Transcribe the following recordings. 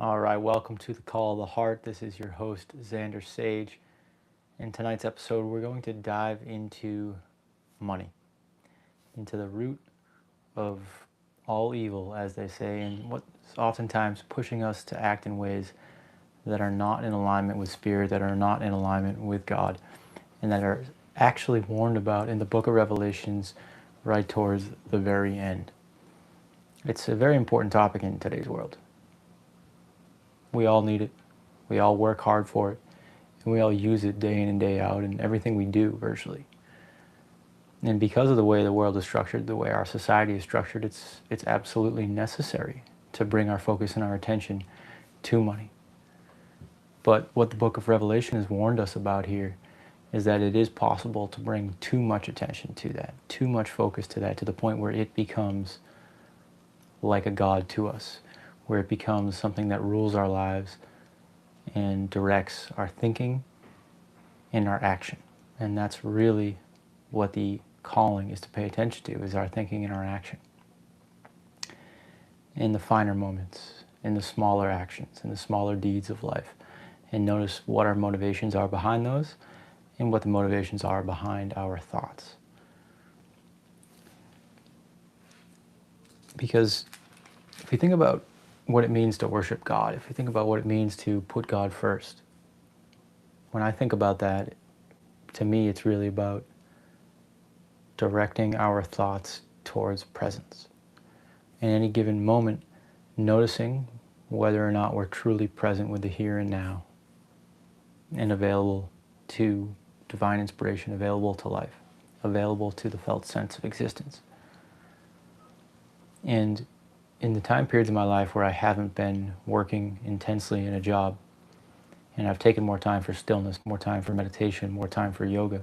All right, welcome to the Call of the Heart. This is your host, Xander Sage. In tonight's episode, we're going to dive into money, into the root of all evil, as they say, and what's oftentimes pushing us to act in ways that are not in alignment with Spirit, that are not in alignment with God, and that are actually warned about in the book of Revelations right towards the very end. It's a very important topic in today's world. We all need it. We all work hard for it. And we all use it day in and day out in everything we do, virtually. And because of the way the world is structured, the way our society is structured, it's absolutely necessary to bring our focus and our attention to money. But what the book of Revelation has warned us about here is that it is possible to bring too much attention to that, too much focus to that, to the point where it becomes like a god to us, where it becomes something that rules our lives and directs our thinking and our action. And that's really what the calling is to pay attention to, is our thinking and our action. In the finer moments, in the smaller actions, in the smaller deeds of life. And notice what our motivations are behind those and what the motivations are behind our thoughts. Because if we think about what it means to worship God, if we think about what it means to put God first, when I think about that, to me it's really about directing our thoughts towards presence. In any given moment, noticing whether or not we're truly present with the here and now and available to divine inspiration, available to life, available to the felt sense of existence. And in the time periods of my life where I haven't been working intensely in a job, and I've taken more time for stillness, more time for meditation, more time for yoga,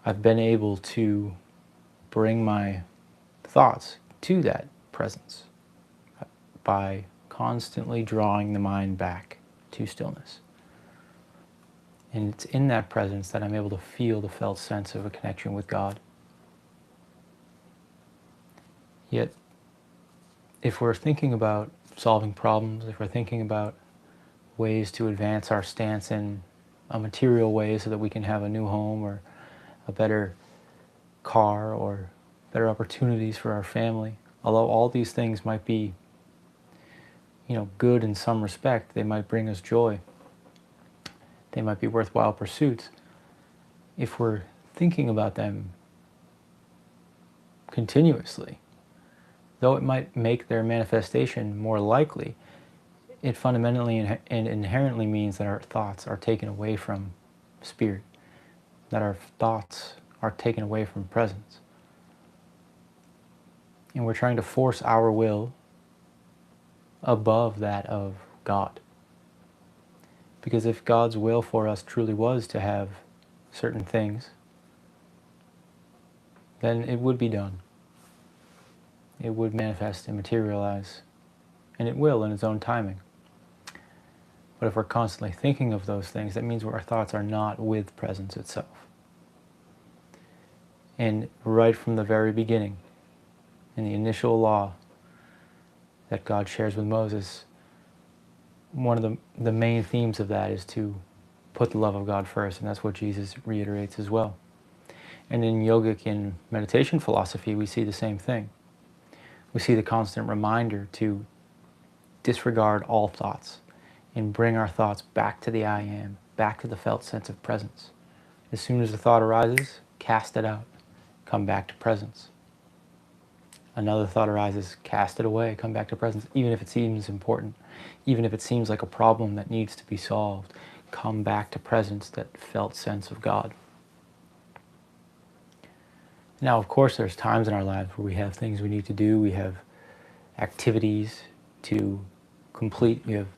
I've been able to bring my thoughts to that presence by constantly drawing the mind back to stillness. And it's in that presence that I'm able to feel the felt sense of a connection with God. Yet, if we're thinking about solving problems, if we're thinking about ways to advance our stance in a material way so that we can have a new home or a better car or better opportunities for our family, although all these things might be, good in some respect, they might bring us joy, they might be worthwhile pursuits. If we're thinking about them continuously, though it might make their manifestation more likely, it fundamentally and inherently means that our thoughts are taken away from Spirit, that our thoughts are taken away from presence. And we're trying to force our will above that of God. Because if God's will for us truly was to have certain things, then it would be done. It would manifest and materialize, and it will in its own timing. But if we're constantly thinking of those things, that means our thoughts are not with presence itself. And right from the very beginning, in the initial law that God shares with Moses, one of the main themes of that is to put the love of God first, and that's what Jesus reiterates as well. And in yogic and meditation philosophy, we see the same thing. We see the constant reminder to disregard all thoughts and bring our thoughts back to the I am, back to the felt sense of presence. As soon as the thought arises, cast it out, come back to presence. Another thought arises, cast it away, come back to presence, even if it seems important, even if it seems like a problem that needs to be solved, come back to presence, that felt sense of God. Now, of course, there's times in our lives where we have things we need to do, we have activities to complete, we have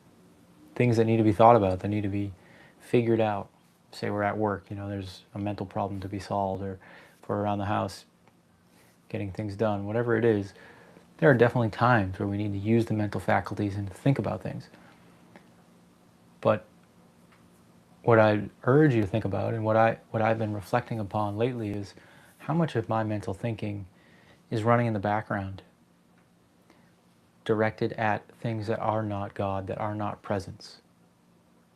things that need to be thought about, that need to be figured out. Say we're at work, there's a mental problem to be solved, or if we're around the house getting things done, whatever it is, there are definitely times where we need to use the mental faculties and think about things. But what I urge you to think about, and what I've been reflecting upon lately, is how much of my mental thinking is running in the background directed at things that are not God, that are not presence.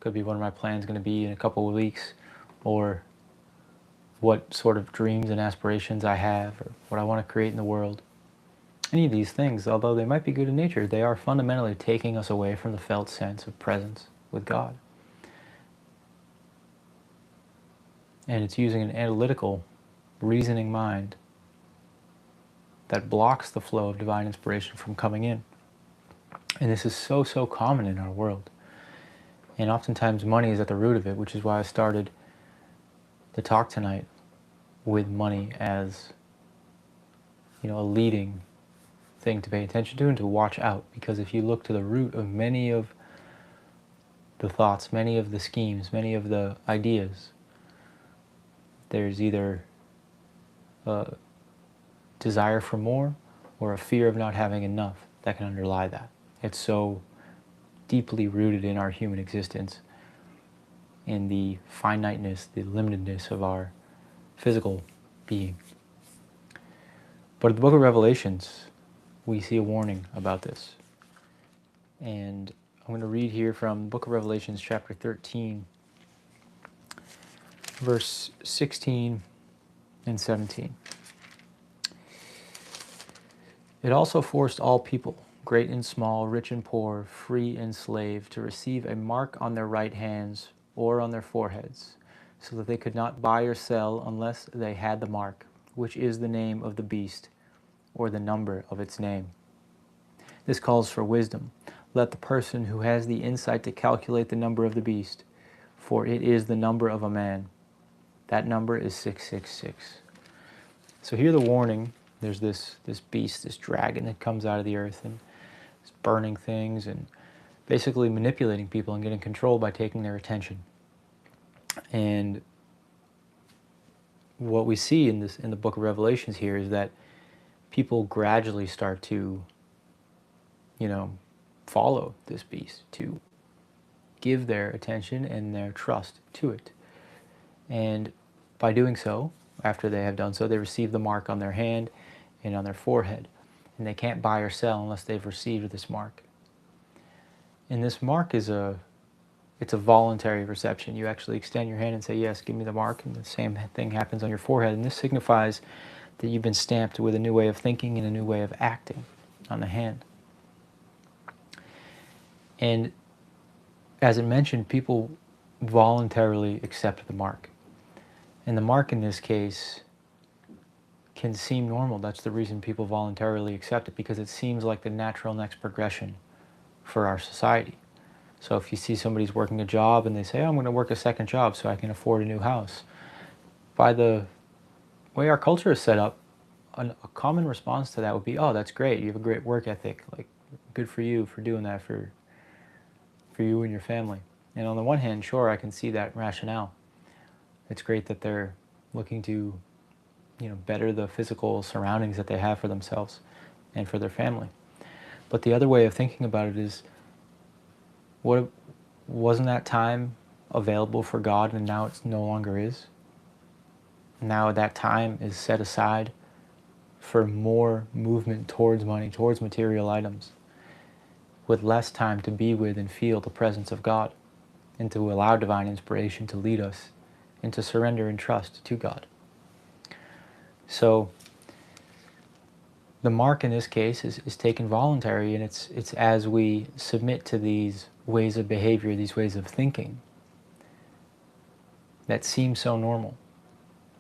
Could be what my plan's going to be in a couple of weeks, or what sort of dreams and aspirations I have, or what I want to create in the world. Any of these things, although they might be good in nature, they are fundamentally taking us away from the felt sense of presence with God. And it's using an analytical, reasoning mind that blocks the flow of divine inspiration from coming in. And this is so common in our world. And oftentimes money is at the root of it, which is why I started the talk tonight with money as, a leading thing to pay attention to and to watch out. Because if you look to the root of many of the thoughts, many of the schemes, many of the ideas, there's either a desire for more or a fear of not having enough that can underlie that. It's so deeply rooted in our human existence, in the finiteness, the limitedness of our physical being. But in the book of Revelations, we see a warning about this. And I'm going to read here from the book of Revelations, chapter 13, verse 16 and 17. It also forced all people, great and small, rich and poor, free and slave, to receive a mark on their right hands or on their foreheads, so that they could not buy or sell unless they had the mark, which is the name of the beast, or the number of its name. This calls for wisdom. Let the person who has the insight to calculate the number of the beast, for it is the number of a man. That number is 666. So here the warning, there's this beast, this dragon that comes out of the earth and is burning things and basically manipulating people and getting control by taking their attention. And what we see in the book of Revelations here is that people gradually start to, follow this beast, to give their attention and their trust to it. And by doing so, after they have done so, they receive the mark on their hand and on their forehead. And they can't buy or sell unless they've received this mark. And this mark it's a voluntary reception. You actually extend your hand and say, yes, give me the mark, and the same thing happens on your forehead. And this signifies that you've been stamped with a new way of thinking and a new way of acting on the hand. And as I mentioned, people voluntarily accept the mark. And the mark in this case can seem normal. That's the reason people voluntarily accept it, because it seems like the natural next progression for our society. So if you see somebody's working a job and they say, oh, I'm going to work a second job so I can afford a new house. By the way our culture is set up, a common response to that would be, oh, that's great. You have a great work ethic. Like, good for you for doing that for you and your family. And on the one hand, sure, I can see that rationale. It's great that they're looking to, better the physical surroundings that they have for themselves and for their family. But the other way of thinking about it is, wasn't that time available for God and now it no longer is? Now that time is set aside for more movement towards money, towards material items, with less time to be with and feel the presence of God, and to allow divine inspiration to lead us, and to surrender and trust to God. So the mark in this case is taken voluntary, and it's as we submit to these ways of behavior, these ways of thinking that seem so normal.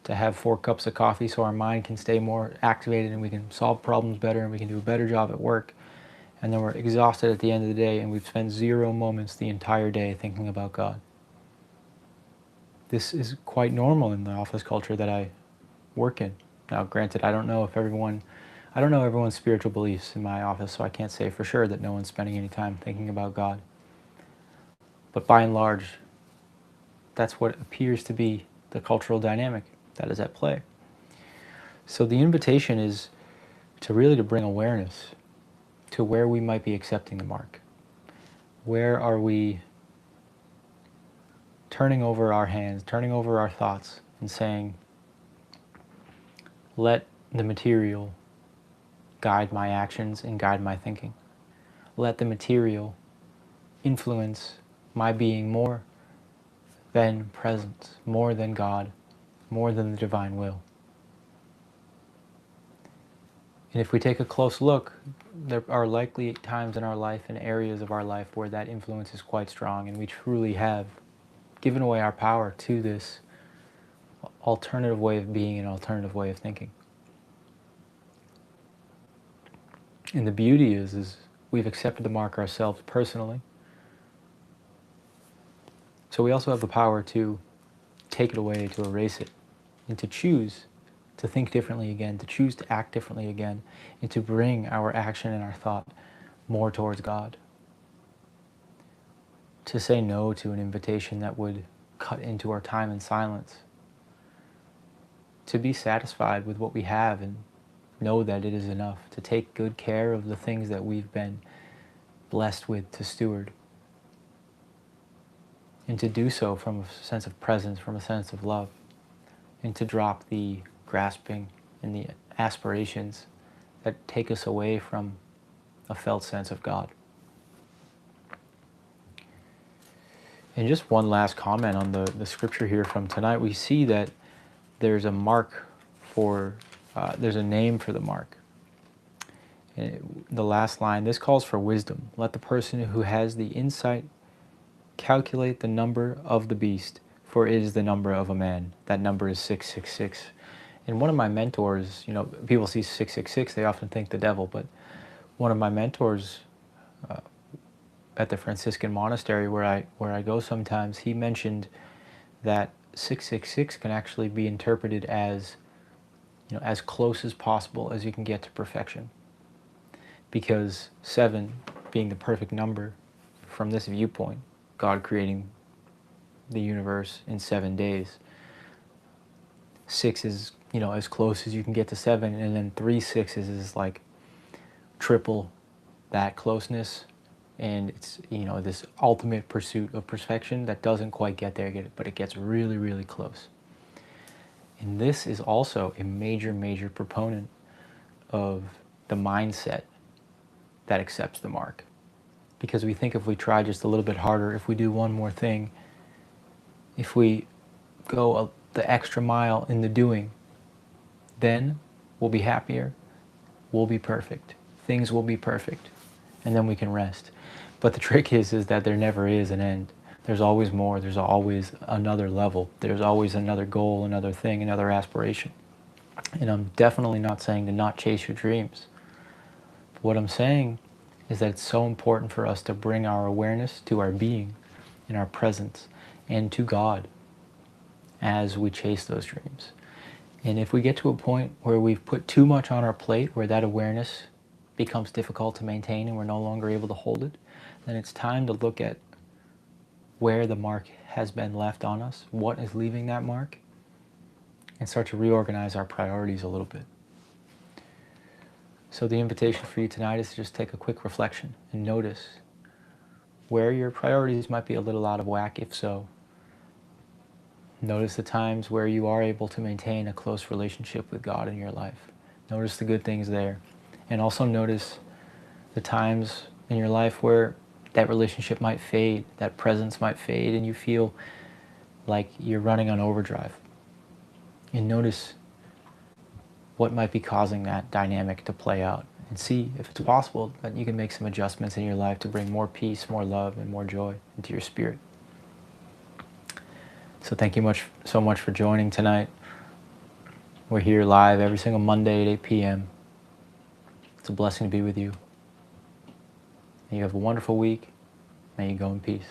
To have 4 cups of coffee so our mind can stay more activated and we can solve problems better and we can do a better job at work. And then we're exhausted at the end of the day and we've spent 0 moments the entire day thinking about God. This is quite normal in the office culture that I work in. Now, granted, I don't know everyone's spiritual beliefs in my office, so I can't say for sure that no one's spending any time thinking about God. But by and large, that's what appears to be the cultural dynamic that is at play. So the invitation is to bring awareness to where we might be accepting the mark. Where are we turning over our hands, turning over our thoughts, and saying, let the material guide my actions and guide my thinking. let the material influence my being more than presence, more than God, more than the divine will. And if we take a close look, there are likely times in our life and areas of our life where that influence is quite strong, and we truly have given away our power to this alternative way of being and alternative way of thinking. And the beauty is we've accepted the mark ourselves personally. So we also have the power to take it away, to erase it, and to choose to think differently again, to choose to act differently again, and to bring our action and our thought more towards God. To say no to an invitation that would cut into our time in silence. To be satisfied with what we have and know that it is enough. To take good care of the things that we've been blessed with to steward. And to do so from a sense of presence, from a sense of love. And to drop the grasping and the aspirations that take us away from a felt sense of God. And just one last comment on the scripture here from tonight. We see that there's a mark for, there's a name for the mark. And the last line, this calls for wisdom. Let the person who has the insight calculate the number of the beast, for it is the number of a man. That number is 666. And one of my mentors, you know, people see 666, they often think the devil, but one of my mentors at the Franciscan monastery where I go sometimes, he mentioned that 666 can actually be interpreted as, you know, as close as possible as you can get to perfection. Because 7 being the perfect number from this viewpoint, God creating the universe in 7 days. 6 is, you know, as close as you can get to 7, and then 3 sixes is like triple that closeness, and it's, you know, this ultimate pursuit of perfection that doesn't quite get there, but it gets really, really close. And this is also a major proponent of the mindset that accepts the mark. Because we think if we try just a little bit harder, if we do one more thing, if we go the extra mile in the doing, then we'll be happier, we'll be perfect, things will be perfect, and then we can rest. But the trick is that there never is an end. There's always more, there's always another level, there's always another goal, another thing, another aspiration. And I'm definitely not saying to not chase your dreams. But what I'm saying is that it's so important for us to bring our awareness to our being and our presence and to God as we chase those dreams. And if we get to a point where we've put too much on our plate, where that awareness becomes difficult to maintain and we're no longer able to hold it, then it's time to look at where the mark has been left on us, what is leaving that mark, and start to reorganize our priorities a little bit. So the invitation for you tonight is to just take a quick reflection and notice where your priorities might be a little out of whack, if so. Notice the times where you are able to maintain a close relationship with God in your life. Notice the good things there. And also notice the times in your life where that relationship might fade, that presence might fade, and you feel like you're running on overdrive. And notice what might be causing that dynamic to play out, and see if it's possible that you can make some adjustments in your life to bring more peace, more love, and more joy into your spirit. So thank you so much for joining tonight. We're here live every single Monday at 8 p.m. It's a blessing to be with you. May you have a wonderful week. May you go in peace.